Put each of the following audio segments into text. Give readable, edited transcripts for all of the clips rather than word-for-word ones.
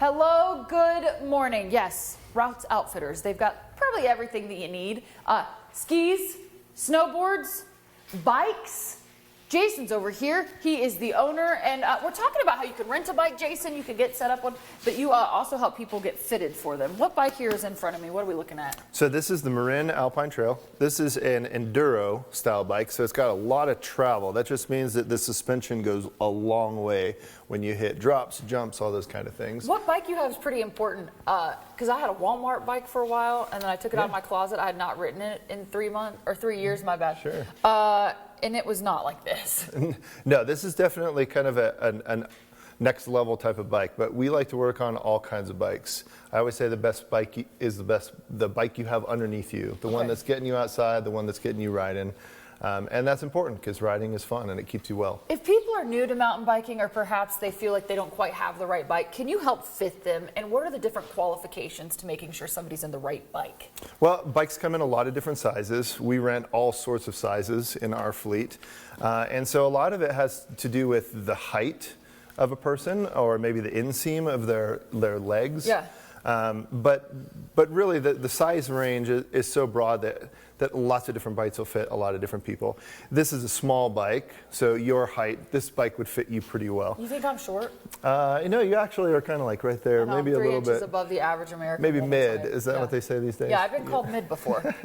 Hello, good morning. Yes, Routes Outfitters. They've got probably everything that you need. Skis, snowboards, bikes. Jason's over here. He is the owner, and we're talking about how you can rent a bike, Jason. You can get set up one, but you also help people get fitted for them. What bike here is in front of me? What are we looking at? So this is the Marin Alpine Trail. This is an enduro style bike, so it's got a lot of travel. That just means that the suspension goes a long way when you hit drops, jumps, all those kind of things. What bike you have is pretty important, because I had a Walmart bike for a while, and then I took it out of my closet. I had not ridden it in 3 years, my bad. Sure. And it was not like this. No, this is definitely kind of a next level type of bike, but we like to work on all kinds of bikes. I always say the best bike is the bike you have underneath you, the one that's getting you outside, the one that's getting you riding. And that's important because riding is fun and it keeps you well. If people are new to mountain biking, or perhaps they feel like they don't quite have the right bike, can you help fit them? And what are the different qualifications to making sure somebody's in the right bike? Well, bikes come in a lot of different sizes. We rent all sorts of sizes in our fleet. And so a lot of it has to do with the height of a person, or maybe the inseam of their legs. Yeah. But really the size range is so broad that lots of different bikes will fit a lot of different people. This is a small bike, so your height, this bike would fit you pretty well. You think I'm short? You actually are kind of like right there, maybe a little 3 inches bit above the average American. Maybe woman's mid, height. is that what they say these days? Yeah, I've been called mid before.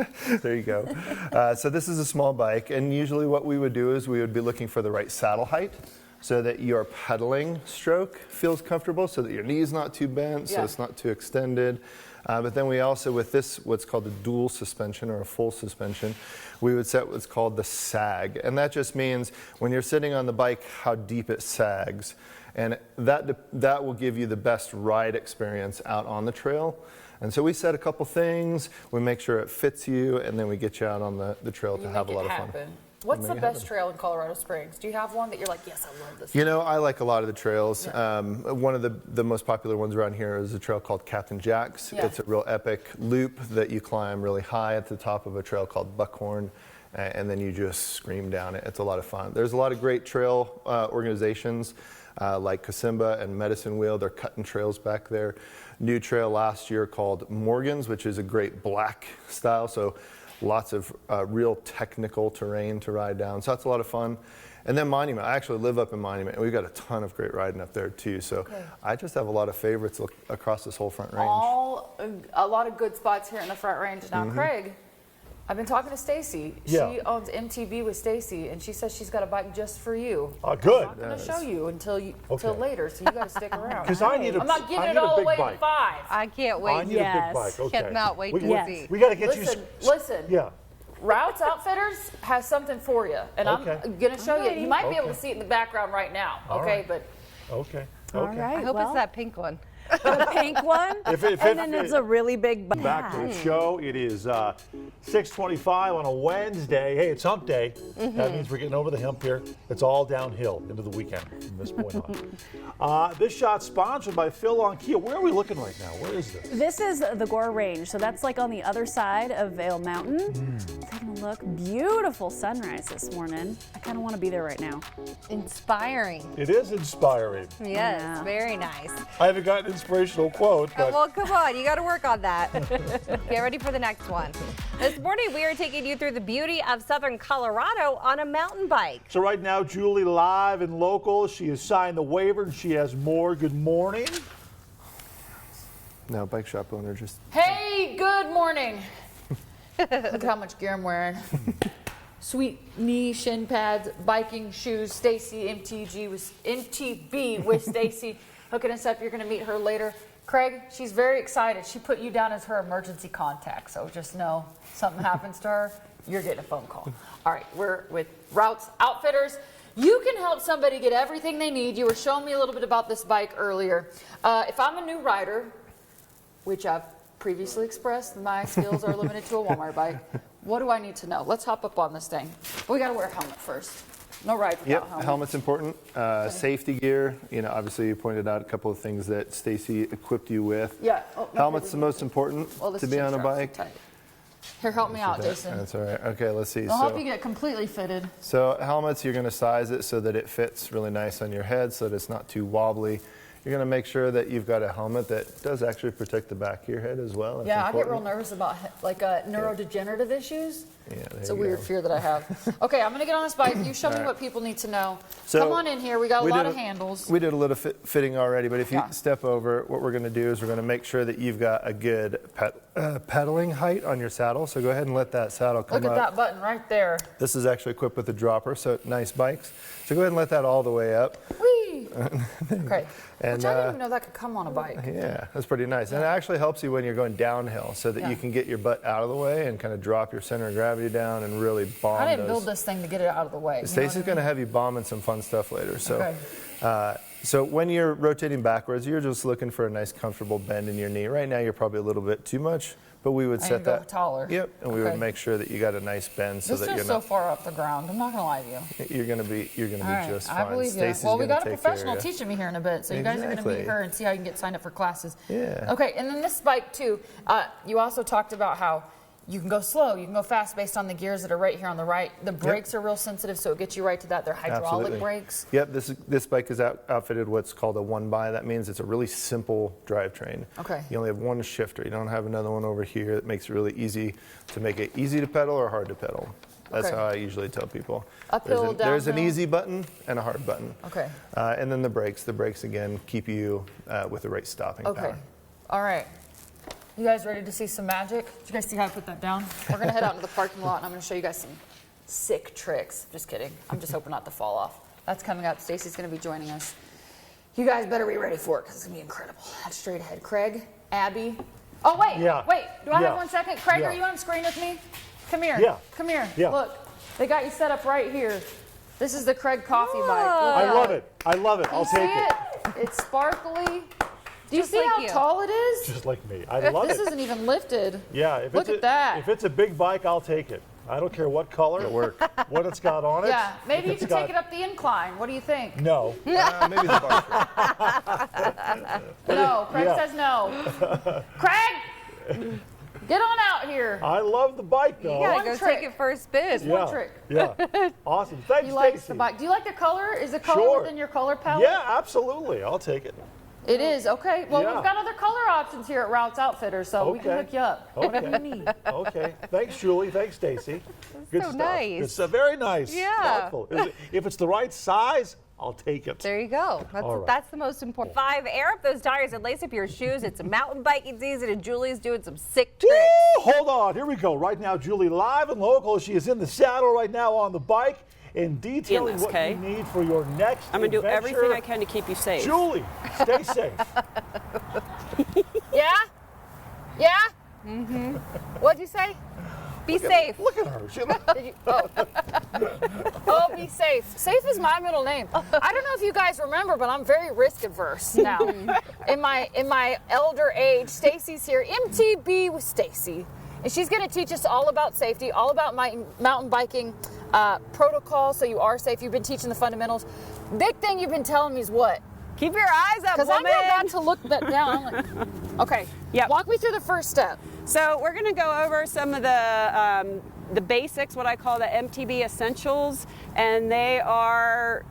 There you go. So this is a small bike, and usually what we would do is we would be looking for the right saddle height, so that your pedaling stroke feels comfortable, so that your knee's not too bent, so it's not too extended. But then we also, with this, what's called a dual suspension or a full suspension, we would set what's called the sag. And that just means when you're sitting on the bike, how deep it sags. And that will give you the best ride experience out on the trail. And so we set a couple things, we make sure it fits you, and then we get you out on the trail to have a lot of fun. What's the best trail in Colorado Springs? Do you have one that you're like, yes, I love this? You know, I like a lot of the trails. One of the most popular ones around here is a trail called Captain Jack's. It's a real epic loop that you climb really high at the top of a trail called Buckhorn, and then you just scream down it. It's a lot of fun. There's a lot of great trail organizations like Casimba and Medicine Wheel. They're cutting trails back there. New trail last year called Morgan's, which is a great black style. So lots of real technical terrain to ride down. So that's a lot of fun. And then Monument. I actually live up in Monument, and we've got a ton of great riding up there too. So I just have a lot of favorites across this whole Front Range. A lot of good spots here in the Front Range. Now, Craig, I've been talking to Stacy. Yeah. She owns MTB with Stacy, and she says she's got a bike just for you. Good. I'm not going to show you until later, so you got to stick around. Because I need I'm not getting it all the way to 5. I can't wait. I need a big bike. Okay. Cannot wait to see. We got to get you. Listen. Yeah. Routes Outfitters has something for you, and I'm going to show you. You might be able to see it in the background right now, but... Okay. All right. I hope it's that pink one. The pink one, and then it's a really big bag. Back to the show. It is 6:25 on a Wednesday. Hey, it's hump day. That means we're getting over the hump here. It's all downhill into the weekend from this point on. This shot sponsored by Phil on Kia. Where are we looking right now? Where is this? This is the Gore Range, so that's like on the other side of Vail Mountain. Taking a look. Beautiful sunrise this morning. I kind of want to be there right now. Inspiring. It is inspiring. Yes, very nice. I haven't got an inspirational quote, but Well, come on, you got to work on that. Get ready for the next one. This morning, we are taking you through the beauty of southern Colorado on a mountain bike. so right now, Julie live and local. She has signed the waiver, and she has more. Good morning. No, bike shop owner just... Hey, good morning. Look at how much gear I'm wearing. Sweet knee shin pads, biking shoes. Stacy MTB with Stacy hooking us up. You're going to meet her later. Craig, she's very excited. She put you down as her emergency contact, so just know something happens to her, you're getting a phone call. All right, we're with Routes Outfitters. You can help somebody get everything they need. You were showing me a little bit about this bike earlier. If I'm a new rider, which I've previously expressed, my skills are limited to a Walmart bike. What do I need to know? Let's hop up on this thing. We got to wear a helmet first. No ride without helmet. Helmet's important. Safety gear. You know, obviously you pointed out a couple of things that Stacy equipped you with. Yeah. Helmet's the most important to be on a bike. Here, help me out, Jason. That's all right. Okay, let's see. I'll help you get completely fitted. So helmets, you're going to size it so that it fits really nice on your head, so that it's not too wobbly. You're going to make sure that you've got a helmet that does actually protect the back of your head as well. That's Yeah, I get real important. nervous about like neurodegenerative issues. Yeah, there It's a you weird go. fear that I have. Okay, I'm going to get on this bike. You show me right. what people need to know. So, Come on in here. We got a we lot did of handles. We did a little fitting already, but if you Yeah. step over, what we're going to do is we're going to make sure that you've got a good pedaling height on your saddle. So go ahead and let that saddle come Look up. at that button right there. This is actually equipped with a dropper, so nice bikes. So go ahead and let that all the way up. Whee! Okay. And, Which I didn't even know that could come on a bike. Yeah, that's pretty nice. And it actually helps you when you're going downhill so that Yeah. you can get your butt out of the way and kind of drop your center of gravity down and really bomb I didn't those. build this thing to get it out of the way. Stacy's going to have you bombing some fun stuff later. So, Okay. so when you're rotating backwards, you're just looking for a nice, comfortable bend in your knee. Right now, you're probably a little bit too much, but we would I need set to go that taller. Yep, and we Okay. would make sure that you got a nice bend so This that is you're so not. far up the ground. I'm not going to lie to you. You're going to be All right, just I fine. believe you. Stacey's Well, we gonna got a take care of professional you. teaching me here in a bit, so you guys are going to Exactly. meet her and see how you can get signed up for classes. Yeah. Okay, and then this bike too. You also talked about how you can go slow, you can go fast based on the gears that are right here on the right. The brakes are real sensitive, so it gets you right to that. They're hydraulic Absolutely. brakes. Yep, this bike is outfitted what's called a one-by. That means it's a really simple drivetrain. Okay. You only have one shifter. You don't have another one over here. That makes it really easy to make it easy to pedal or hard to pedal. That's Okay. how I usually tell people. Uphill, there's an downhill? easy button and a hard button. Okay. And then the brakes. The brakes, again, keep you with the right stopping Okay. power. All right. You guys ready to see some magic? Did you guys see how I put that down? We're going to head out into the parking lot, and I'm going to show you guys some sick tricks. Just kidding. I'm just hoping not to fall off. That's coming up. Stacy's going to be joining us. You guys better be ready for it because it's going to be incredible. That's straight ahead. Craig, Abby. Oh, wait. Yeah. Wait. Do I Yeah. have 1 second? Craig, Yeah. are you on screen with me? Come here. Yeah. Come here. Yeah. Look. They got you set up right here. This is the Craig coffee bike. Look I at love it. I love it. I'll You see take it. It's sparkly. Do you Just see like how you. tall it is? Just like me. I love This it. isn't even lifted. Yeah. If Look it's at that. If it's a big bike, I'll take it. I don't care what color, what it's got on it. Yeah, maybe If you it's could got- take it up the incline. What do you think? No. Maybe the bar. No, Craig Yeah. says no. Craig, get on out here. I love the bike though. You gotta One go trick. take it for a spin. yeah. one trick. Yeah. Awesome. Thanks, He likes Stacy. the bike. Do you like the color? Is the color Sure. within your color palette? Yeah, absolutely. I'll take it. It is. Okay. Well, Yeah. we've got other color options here at Routes Outfitters, so we can Okay. hook you up. Okay. Okay. Thanks, Julie. Thanks, Stacy. Good so stuff. nice. It's very nice. Yeah. Thoughtful. If it's the right size, I'll take it. There you go. All right. That's the most important. 5, air up those tires and lace up your shoes. It's a mountain biking season, and Julie's doing some sick tricks. Woo! Hold on. Here we go. Right now, Julie, live and local. She is in the saddle right now on the bike and detailing this, what okay? you need for your next I'm gonna do adventure. everything I can to keep you safe. Julie, stay safe. Yeah? Yeah? Mm-hmm. What'd you say? Be safe. Look at her. Did you, oh, be safe. Safe is my middle name. I don't know if you guys remember, but I'm very risk averse now. in my elder age, Stacy's here. MTB with Stacy, and she's going to teach us all about safety, all about my mountain biking protocol, so you are safe. You've been teaching the fundamentals. Big thing you've been telling me is what? Keep your eyes up, Because I'm woman. about to look that down. I'm like, okay. Yep. Walk me through the first step. So we're going to go over some of the basics, what I call the MTB essentials, and they are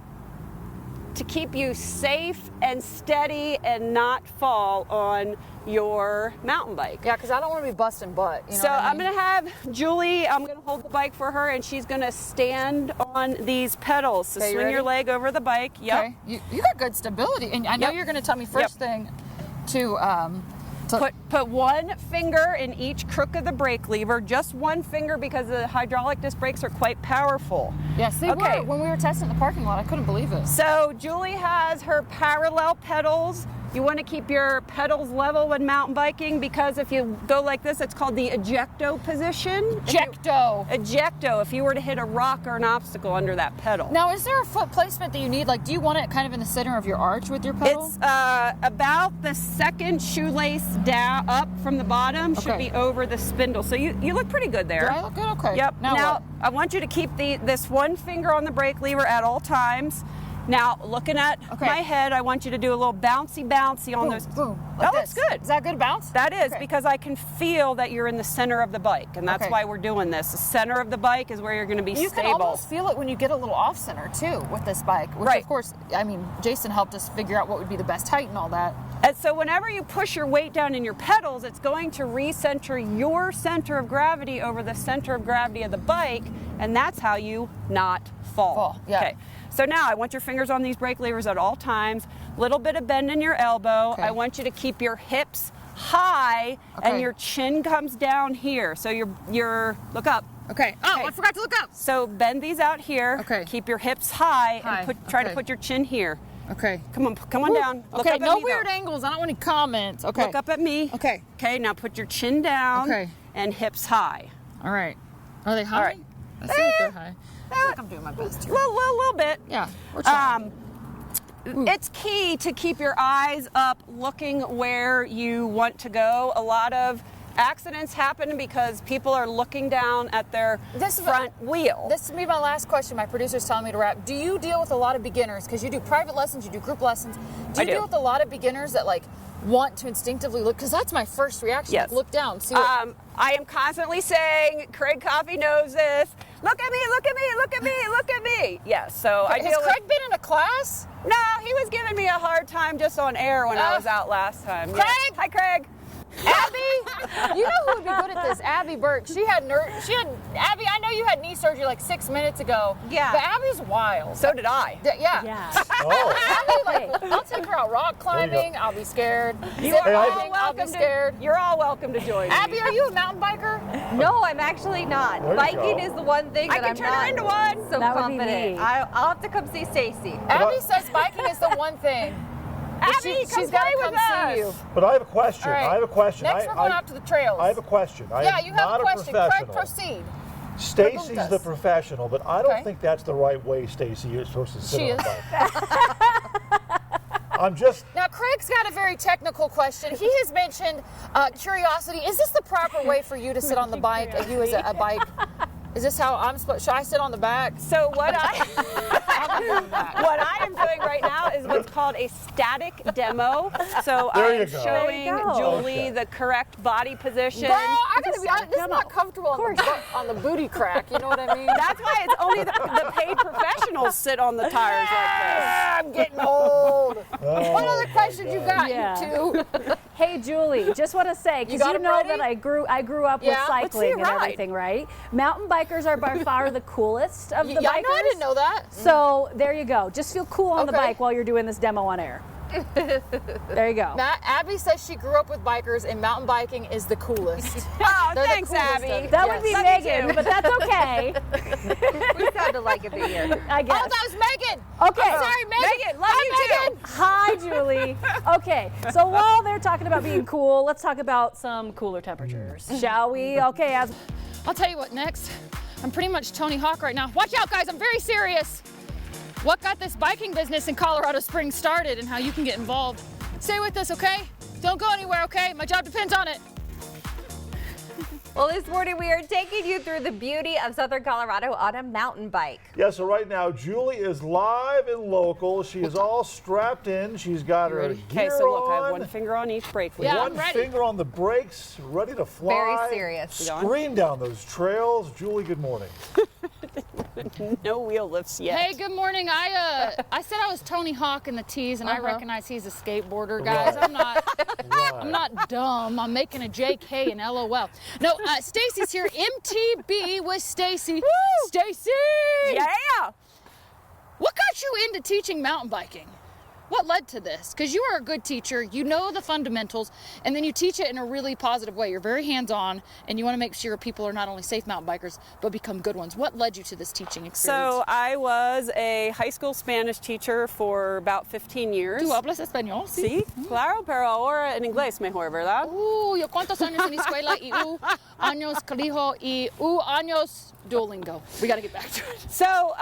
to keep you safe and steady and not fall on your mountain bike. Yeah, because I don't want to be busting butt. You know So what I I'm mean? going to have Julie, I'm going to hold the bike for her, and she's going to stand on these pedals. So Okay, you swing your ready? leg over the bike. Yep. Okay. You got good stability, and I know Yep. you're going to tell me first thing to Put one finger in each crook of the brake lever, just one finger, because the hydraulic disc brakes are quite powerful. Yes, they Okay. were. When we were testing the parking lot, I couldn't believe it. So Julie has her parallel pedals. You want to keep your pedals level when mountain biking, because if you go like this, it's called the ejecto position. Ejecto. Ejecto, if you were to hit a rock or an obstacle under that pedal. Now, is there a foot placement that you need? Like, do you want it kind of in the center of your arch with your pedal? It's about the second shoelace down up from the bottom should Okay. be over the spindle. So you look pretty good there. Do I look good? Okay. Yep. Now, what? I want you to keep this one finger on the brake lever at all times. Now, looking at Okay. my head, I want you to do a little bouncy on those. Boom. That looks good. Is that good bounce? That is Okay. because I can feel that you're in the center of the bike, and that's Okay. why we're doing this. The center of the bike is where you're going to be You can stable. almost feel it when you get a little off center too with this bike, which Right. of course, I mean, Jason helped us figure out what would be the best height and all that. And so whenever you push your weight down in your pedals, it's going to recenter your center of gravity over the center of gravity of the bike, and that's how you not fall. Fall, yeah. Okay. So now I want your fingers on these brake levers at all times. Little bit of bend in your elbow. Okay. I want you to keep your hips high Okay. and your chin comes down here. So you're look up. Okay. Oh, Okay. I forgot to look up. So bend these out here. Okay. Keep your hips high, High, and try to okay. put your chin here. Okay. Come on down. Look Okay, up at no me, though. weird angles. I don't want any comments. Okay. Look up at me. Okay. Okay, now put your chin down. Okay. And hips high. All right. Are they high? All right. I see if they're high. I feel like I'm doing my best here. Little bit. Yeah, we're trying. It's key to keep your eyes up, looking where you want to go. A lot of accidents happen because people are looking down at their This is front wheel. This will be my last question. My producer's telling me to wrap. Do you deal with a lot of beginners? Because you do private lessons, you do group lessons. Do you I do. deal with a lot of beginners that like want to instinctively look? Because that's my first reaction. Yes. Like, look down. See what, I am constantly saying, Craig Coffey knows this. Look at me, look at me, look at me, look at me. Yes, so I has deal Craig been in a class? with. No, he was giving me a hard time just on air when I was out last time. Craig? Yes. Hi, Craig. Abby, you know who would be good at this? Abby Burke. Abby, I know you had knee surgery like 6 minutes ago. Yeah. But Abby's wild. So did I. Yeah. Yeah. Oh, Abby, like, I'll take her out rock climbing. I'll be scared. Zip Hey, I- lining, I'll be scared. You're all welcome to join me. Abby, are you a mountain biker? No, I'm actually not. There you Biking go. is the one thing I that can I'm turn her not into one. so That would be confident. me. I'll have to come see Stacy. Abby says biking is the one thing. Abby, She's come got play to with come us. see you. but I have a question. All right. I have a question. Next, we're going out to the trails. I have a question. I Yeah, am you have not a question. Craig, professional. proceed. Stacy's Preguntas. the professional, but I don't Okay. think that's the right way Stacy is supposed to sit She on is. a bike. I'm just. Now, Craig's got a very technical question. He has mentioned curiosity. Is this the proper way for you to sit on the bike? You as a bike? Is this how I'm supposed? Should I sit on the back? So what I am doing right now is what's called a static demo. So There I'm you go. showing There you go. Julie Okay. the correct body position. Girl, I gotta be honest. This is not comfortable on the booty crack. You know what I mean? That's why it's only the paid professionals sit on the tires like I'm getting old. Oh, What other questions you got? Yeah. You two. Hey Julie, just want to say, because got you 'em know ready? that I grew up with Yeah. Let's see a cycling and ride. everything, right? Mountain bikers are by far the coolest of the Yeah, I bikers. know. I didn't know that. So there you go. Just feel cool on the Okay. bike while you're doing this demo on air. There you go. Matt, Abby says she grew up with bikers and mountain biking is the coolest. this. Oh, They're the thanks, coolest Abby. of- That Yes. would be Love you Megan, too. but that's okay. We sounded like it here. I Oh, guess. that was Megan. Okay. I'm sorry, Megan. Megan, love Hi, you too. Megan. Hi, Julie. Okay, so while they're talking about being cool, let's talk about some cooler temperatures, shall we? Okay, I'll tell you what next. I'm pretty much Tony Hawk right now. Watch out, guys, I'm very serious. What got this biking business in Colorado Springs started and how you can get involved. Stay with us, okay? Don't go anywhere, okay? My job depends on it. Well, this morning we are taking you through the beauty of Southern Colorado on a mountain bike. Yeah, so right now, Julie is live and local. She is all strapped in. She's got her gear Okay, so look, I have on. one finger on each brake Yeah, lever. One I'm ready. finger on the brakes, ready to fly. Very serious. Scream down those trails. Julie, good morning. No wheel lifts yet. Hey, good morning. I said I was Tony Hawk in the tees, and I recognize he's a skateboarder, guys. Right. I'm not dumb. I'm making a JK and LOL. No, Stacy's here. MTB with Stacy. Stacy! Yeah. What got you into teaching mountain biking? What led to this? Because you are a good teacher, you know the fundamentals, and then you teach it in a really positive way. You're very hands-on, and you want to make sure people are not only safe mountain bikers, but become good ones. What led you to this teaching experience? So I was a high school Spanish teacher for about 15 years. ¿Tú hablas español? Sí, claro, pero ahora en inglés mejor, ¿verdad? Yo cuántos años en escuela y años colegio y años Duolingo. We got to get back to it. So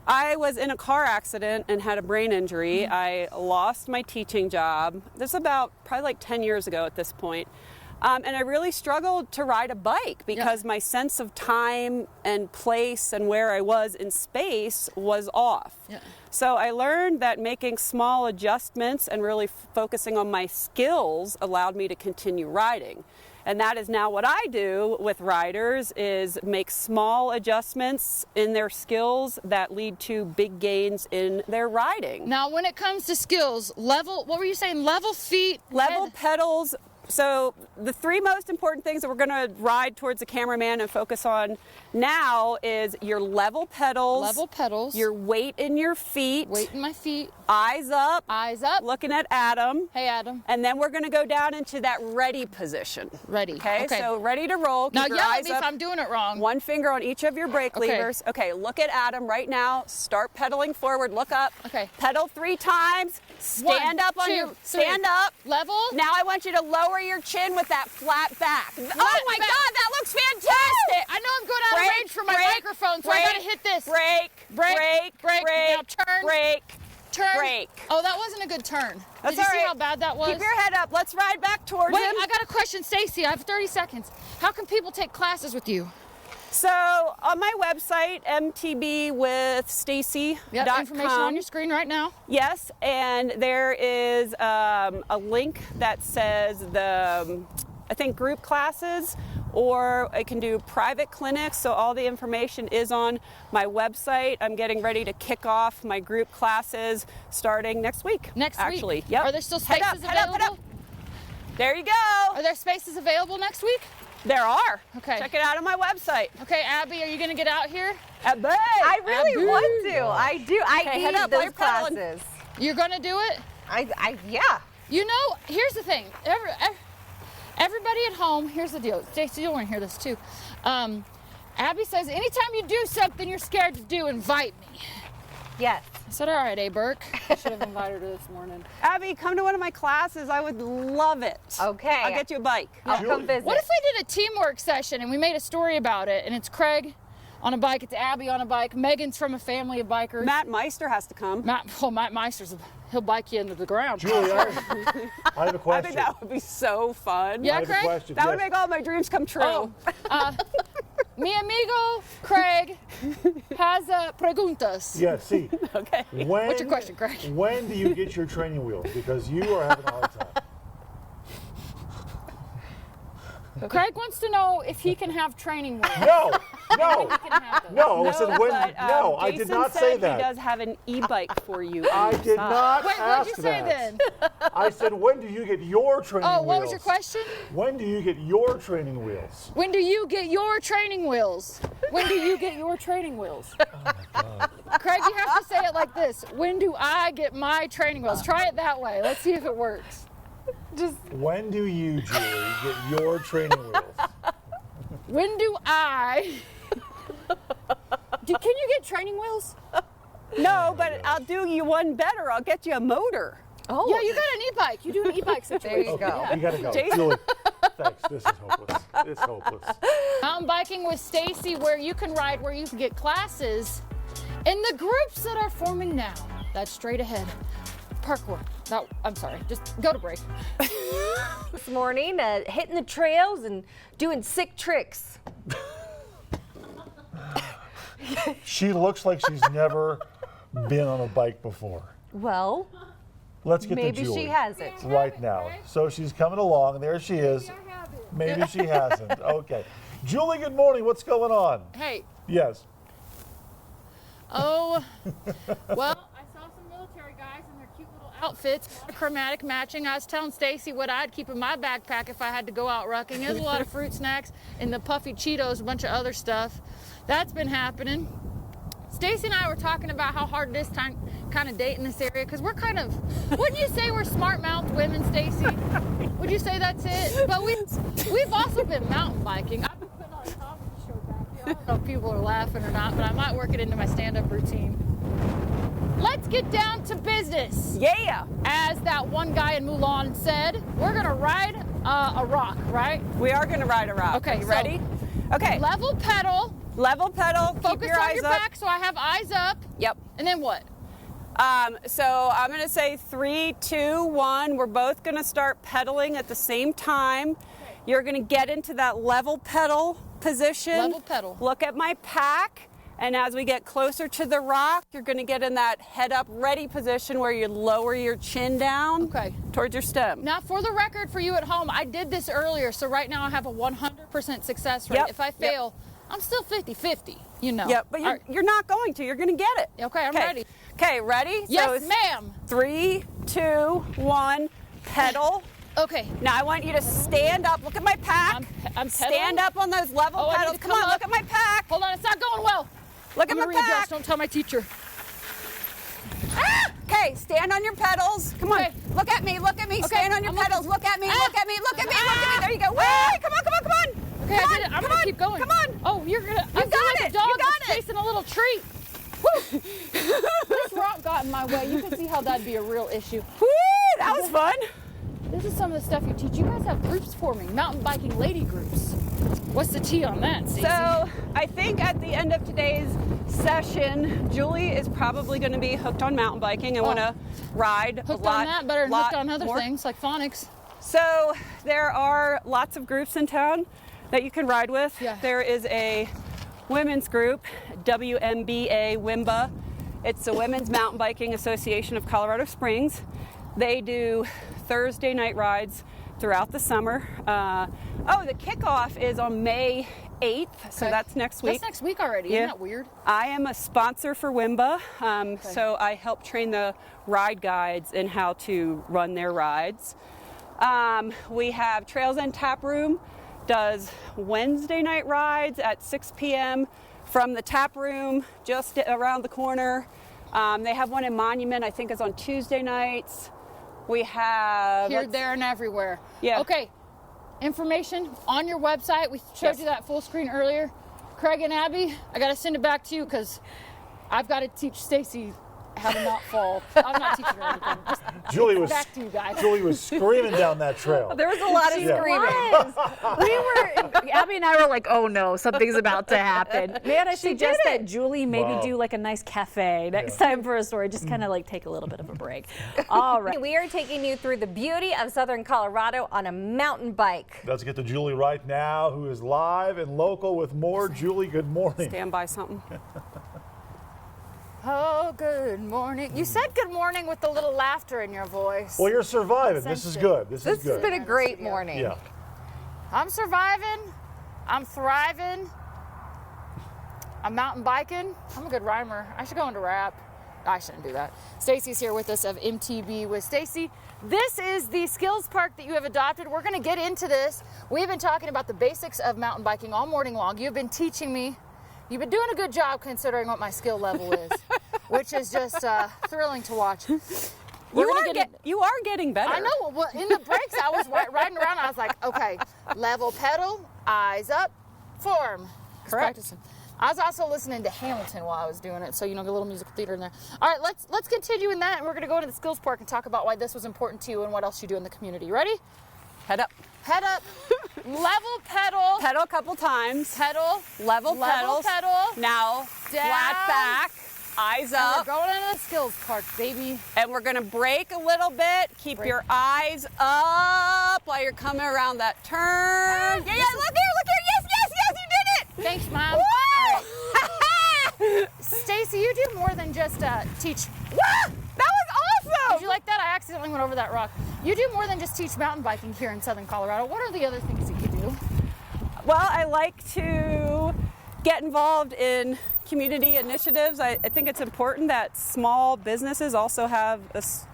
I was in a car accident and had a brain injury. I lost my teaching job. This is about probably like 10 years ago at this point. And I really struggled to ride a bike because my sense of time and place and where I was in space was off. Yeah. So I learned that making small adjustments and really focusing on my skills allowed me to continue riding. And that is now what I do with riders, is make small adjustments in their skills that lead to big gains in their riding. Now, when it comes to skills, level, what were you saying? Level feet, Level head- pedals. So the three most important things that we're going to ride towards the cameraman and focus on now is your level pedals, your weight in your feet, weight in my feet, eyes up, looking looking at Adam. Hey, Adam. And then we're going to go down into that ready position. Ready. Okay, so ready to roll. Now Keep your yell at eyes me if up. I'm doing it wrong. One finger on each of your brake Okay. levers. Okay, look at Adam right now. Start pedaling forward. Look up. Okay. Pedal 3 times. Stand One, up on two, your. three. Stand up. Level. Now I want you to lower your chin with that flat back. Oh my back. God, that looks fantastic. I know I'm going out of range for my microphone, so I brake, gotta hit this. Brake. Brake. Now turn. Brake. Turn. Brake. Oh, that wasn't a good turn. That's Did you all see right. how bad that was? Keep your head up. Let's ride back towards Wait, him. I got a question, Stacy. I have 30 seconds. How can people take classes with you? So on my website, mtbwithstacy.com. Information on your screen right now. Yes, and there is a link that says I think group classes, or I can do private clinics. So all the information is on my website. I'm getting ready to kick off my group classes starting next week. Actually, week? Yep. Are there still Head up, spaces head up, available? head up. There you go. Are there spaces available next week? There are. Okay. Check it out on my website. Okay, Abby, are you gonna get out here? I really want to. I do. I Okay, head need up while those you're pedaling. classes. You're gonna do it? Yeah. You know, here's the thing. Everybody at home, here's the deal. Stacey, you'll want to hear this too. Abby says, anytime you do something you're scared to do, invite me. Yes. I said, all right, A. Burke. I should have invited her this morning. Abby, come to one of my classes. I would love it. Okay. I'll get you a bike. I'll come visit. What if we did a teamwork session and we made a story about it, and it's Craig on a bike, it's Abby on a bike, Megan's from a family of bikers. Matt Meister has to come. Matt Meister's, he'll bike you into the ground. Julie, I have a I question. think that would be so fun. Yeah, I have Craig? a question. That would yes. make all my dreams come true. Oh, mi amigo Craig has preguntas. Yeah, see. Okay. What's your question, Craig? When do you get your training wheels? Because you are having a hard time. Craig wants to know if he can have training wheels. No, He no, can have them. no. I said when. But, No, I did Jason not said say He that. does have an e-bike for you. I did not Wait, ask what'd you say that. then? I said, when do you get your training wheels? Oh, what was your question? When do you get your training wheels? When do you get your training wheels? When do you get your training wheels? Craig, you have to say it like this. When do I get my training wheels? Try it that way. Let's see if it works. When do you, Julie, get your training wheels? When do I... Can you get training wheels? No, but I'll do you one better. I'll get you a motor. Oh. Yeah, you got an e-bike. You do an e-bike situation. There you Okay, go. we gotta go. Jason? Julie, thanks. This is hopeless. It's hopeless. Mountain biking with Stacy, where you can ride, where you can get classes in the groups that are forming now. That's straight ahead. Parkour. No, I'm sorry. Just go to break. This morning, hitting the trails and doing sick tricks. She looks like she's never been on a bike before. Well, Let's get maybe to Julie she hasn't. right now. So she's coming along. There she is. Maybe she hasn't. Okay. Julie, good morning. What's going on? Hey, Yes. well, I saw some military guys in their cute little outfits, chromatic matching. I was telling Stacy what I'd keep in my backpack if I had to go out rucking. There's a lot of fruit snacks and the puffy Cheetos, a bunch of other stuff. That's been happening. Stacy and I were talking about how hard it is to kind of date in this area, because we're kind of, wouldn't you say we're smart-mouthed women, Stacy? Would you say that's it? But we've also been mountain biking. I've been putting on a comedy show back here. I don't know if people are laughing or not, but I might work it into my stand-up routine. Let's get down to business. Yeah. As that one guy in Mulan said, we're gonna ride a rock, right? We are going to ride a rock. Okay, You so- ready? Okay. Level pedal, Level pedal. focus Keep your on eyes your up. back so I have eyes up, Yep. and then what? So I'm going to say 3, 2, 1. We're both going to start pedaling at the same time. You're going to get into that level pedal position. Level pedal. Look at my pack. And as we get closer to the rock, you're going to get in that head up ready position where you lower your chin down towards your stem. Now, for the record, for you at home, I did this earlier, so right now I have a 100% success rate. Yep. If I fail, I'm still 50-50, you know. Yep, but you're not going to. You're going to get it. Okay, I'm ready. Okay, ready? Yes, so ma'am. 3, 2, 1, pedal. Okay. Now I want you to stand up. Look at my pack. I'm pedaling? Stand up on those level Oh, I need pedals. to Come come on, up. look at my pack. Hold on, it's not going well. Look at Let my me readjust. pack. Don't tell my teacher. Okay, stand on your pedals. Come on. Okay. Look at me. Look at me. Okay, Stand on your I'm pedals. looking. Look at me. Ah. Look at me. Look at me. Look at me. Ah. There you go. Wait. Come on. Come on. Come on. Okay, Come I did it. I'm on, gonna keep going. Come on. Oh, you're gonna. You I feel got like it. a dog You got that's it. chasing a little treat. Woo! This rock got in my way. You can see how that'd be a real issue. Woo, that was fun. This is some of the stuff you teach. You guys have groups forming, mountain biking lady groups. What's the tea on that, Stacey? So I think at the end of today's session, Julie is probably going to be hooked on mountain biking and want to ride hooked a lot. on that, better than lot hooked on other more. things like phonics. So there are lots of groups in town that you can ride with. Yeah. There is a women's group, WMBA WIMBA. It's the Women's Mountain Biking Association of Colorado Springs. They do Thursday night rides throughout the summer. The kickoff is on May 8th, so Okay. that's next week. That's next week already. Yeah. Isn't that weird? I am a sponsor for WIMBA, so I help train the ride guides in how to run their rides. We have Trails End Tap Room does Wednesday night rides at 6 p.m. from the tap room just around the corner. They have one in Monument, I think it's on Tuesday nights. We have Here, there, and everywhere. Yeah. Okay. Information on your website. We showed Yes. you that full screen earlier. Craig and Abby, I got to send it back to you because I've got to teach Stacey how to not fall. I'm not teaching her anything. Just Julie was back to you guys. Julie was screaming down that trail. There was a lot of Yeah. screaming. Abby and I were like, oh no, something's about to happen. May I suggest did that Julie maybe Wow. do like a nice cafe next time for a story, just kind of like take a little bit of a break. All right. We are taking you through the beauty of southern Colorado on a mountain bike. Let's get to Julie right now, who is live and local with more. Julie, good morning. Stand by something. Oh, good morning. You said good morning with a little laughter in your voice. Well, you're surviving. This is good. This is This has good. been a great morning. Yeah. I'm surviving. I'm thriving. I'm mountain biking. I'm a good rhymer. I should go into rap. I shouldn't do that. Stacey's here with us of MTB with Stacey. This is the skills park that you have adopted. We're going to get into this. We've been talking about the basics of mountain biking all morning long. You've been teaching me. You've been doing a good job considering what my skill level is, which is just thrilling to watch. You are getting better. I know. Well, in the breaks, I was riding around. I was like, okay, level pedal, eyes up, form. Just Correct. practicing. I was also listening to Hamilton while I was doing it, so you know, a little musical theater in there. All right, let's continue in that, and we're going to go into the skills park and talk about why this was important to you and what else you do in the community. Ready? Head up. Head up, level pedal, Pedal a couple times. pedal, Level pedals. pedal. Now, Down. flat back, eyes And we're up. going into the skills park, baby. And we're gonna brake a little bit. Keep your eyes up while you're coming around that turn. Yeah, look here. Yes, you did it. Thanks, Mom. Woo! Stacey, you do more than just teach. That was awesome. Did you like that? I accidentally went over that rock. You do more than just teach mountain biking here in southern Colorado. What are the other things that you do? Well, I like to get involved in community initiatives. I think it's important that small businesses also have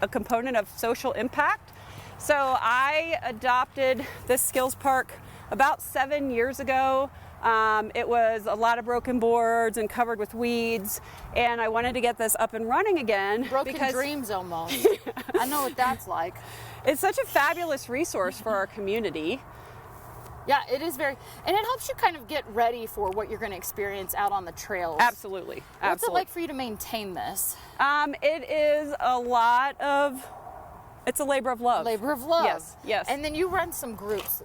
a component of social impact. So I adopted this skills park about 7 years ago. It was a lot of broken boards and covered with weeds, and I wanted to get this up and running again. Broken because dreams almost. I know what that's like. it's such a fabulous resource for our community. Yeah, it is very, and it helps you kind of get ready for what you're going to experience out on the trails. Absolutely. What's it Absolutely. like for you to maintain this? It is it's a labor of love. Labor of love. Yes. And then you run some groups.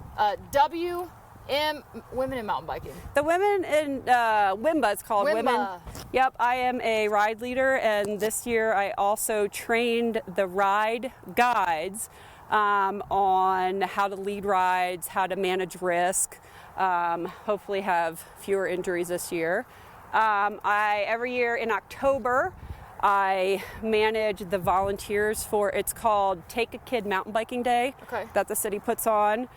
Women in Mountain Biking. The women in WIMBA, it's called WIMBA. Women. Yep, I am a ride leader, and this year I also trained the ride guides on how to lead rides, how to manage risk, hopefully have fewer injuries this year. Every year in October, I manage the volunteers for, it's called Take a Kid Mountain Biking Day that the city puts on.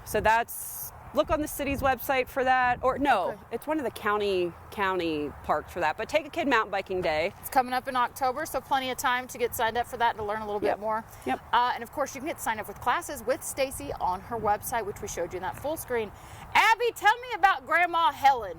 So that's, look on the city's website for that, or no, it's one of the county parks for that, but Take a Kid Mountain Biking Day. It's coming up in October, so plenty of time to get signed up for that and to learn a little bit more. Yep. And of course, you can get signed up with classes with Stacy on her website, which we showed you in that full screen. Abby, tell me about Grandma Helen.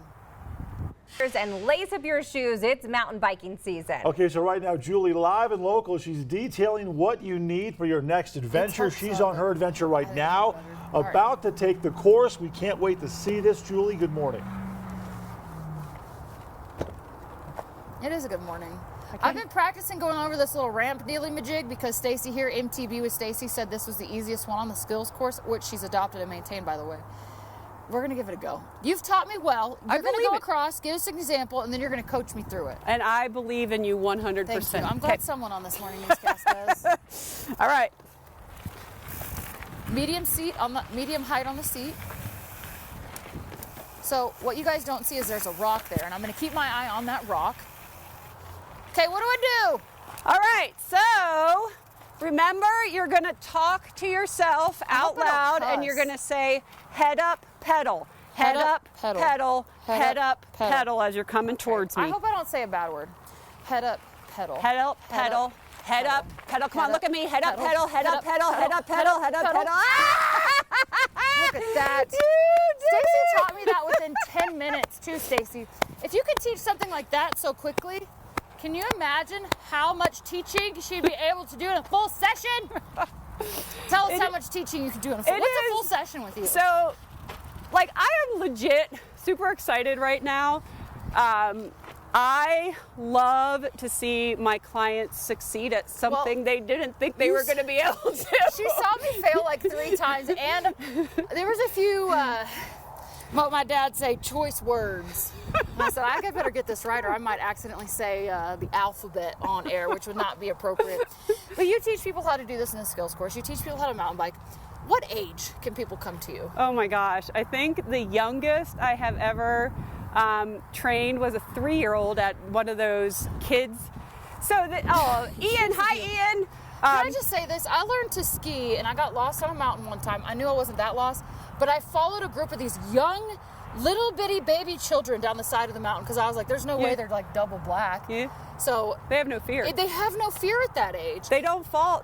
And lace up your shoes. It's mountain biking season. Okay, so right now, Julie, live and local, she's detailing what you need for your next adventure. She's on her adventure right now, about to take the course. We can't wait to see this. Julie, good morning. It is a good morning. I've been practicing going over this little ramp dealy-majig because Stacy here, MTB with Stacy, said this was the easiest one on the skills course, which she's adopted and maintained, by the way. We're going to give it a go. You've taught me well. You're going to go across, give us an example, and then you're going to coach me through it. And I believe in you 100%. Thank you. I'm glad someone on this morning newscast does. All right. Medium height on the seat. So what you guys don't see is there's a rock there, and I'm going to keep my eye on that rock. Okay, what do I do? All right, so remember, you're going to talk to yourself out loud, and you're going to say, head up, pedal. Head up, pedal. Head up, pedal as you're coming towards me. I hope I don't say a bad word. Head up, pedal. Head up, pedal. Head up, pedal. Come on, look at me. Head up, pedal. Head up, pedal. Head up, pedal. Head up, pedal. Look at that. Stacy taught me that within 10 minutes too, Stacy. If you could teach something like that so quickly, can you imagine how much teaching she'd be able to do in a full session? Tell us how much teaching you can do in a full. What's a full session with you? So, like, I am legit super excited right now. I love to see my clients succeed at something they didn't think they were going to be able to. She saw me fail like 3 times, and there was a few, what my dad say, choice words. And I said, I better get this right, or I might accidentally say the alphabet on air, which would not be appropriate. But you teach people how to do this in the skills course. You teach people how to mountain bike. What age can people come to you? Oh my gosh, I think the youngest I have ever trained was a 3-year-old at one of those kids. So, Ian, hi Ian. Can I just say this? I learned to ski and I got lost on a mountain one time. I knew I wasn't that lost, but I followed a group of these young, little bitty baby children down the side of the mountain because I was like, there's no way they're like double black. Yeah. So they have no fear. They have no fear at that age. They don't fall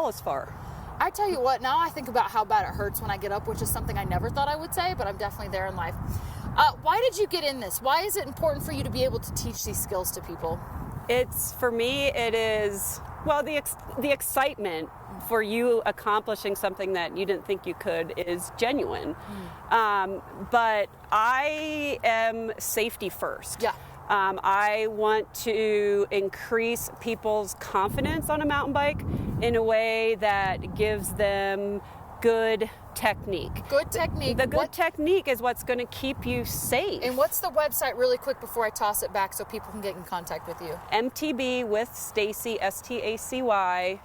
as far. I tell you what, now I think about how bad it hurts when I get up, which is something I never thought I would say, but I'm definitely there in life. Why did you get in this? Why is it important for you to be able to teach these skills to people? For me, it is, well, the excitement for you accomplishing something that you didn't think you could is genuine. But I am safety first. Yeah. I want to increase people's confidence on a mountain bike in a way that gives them good technique. Good technique. The good technique is what's going to keep you safe. And what's the website really quick before I toss it back so people can get in contact with you? MTB with Stacy, STACY.com.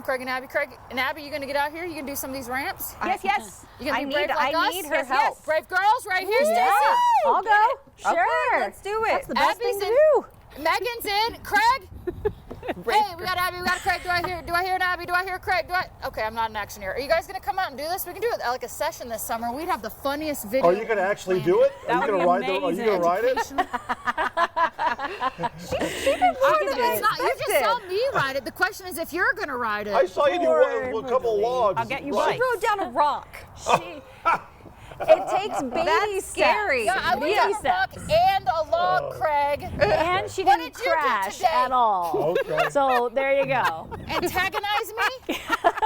Craig and Abby. Craig and Abby, you going to get out here? You going to do some of these ramps? Yes. You going to be brave like us? I need her help. Yes. Brave girls right here, Stacy. Yeah. I'll go. Sure. Okay, let's do it. That's the best thing to in. do. Megan's in. Craig? Hey, we got Abby, we got Craig. Do I hear an Abby? Do I hear Craig? Okay, I'm not an auctioneer. Are you guys going to come out and do this? We can do it like a session this summer. We'd have the funniest video. Are you going to actually do it? Are you going to ride it? You just saw me ride it. The question is if you're going to ride it. I saw you do a couple logs. I'll get you right. right. She rode down a rock. It takes baby steps. Scary. Yeah, I went down a rock and a log, Craig. And she What didn't did you do crash today? at all. Okay. So there you go. Antagonize me?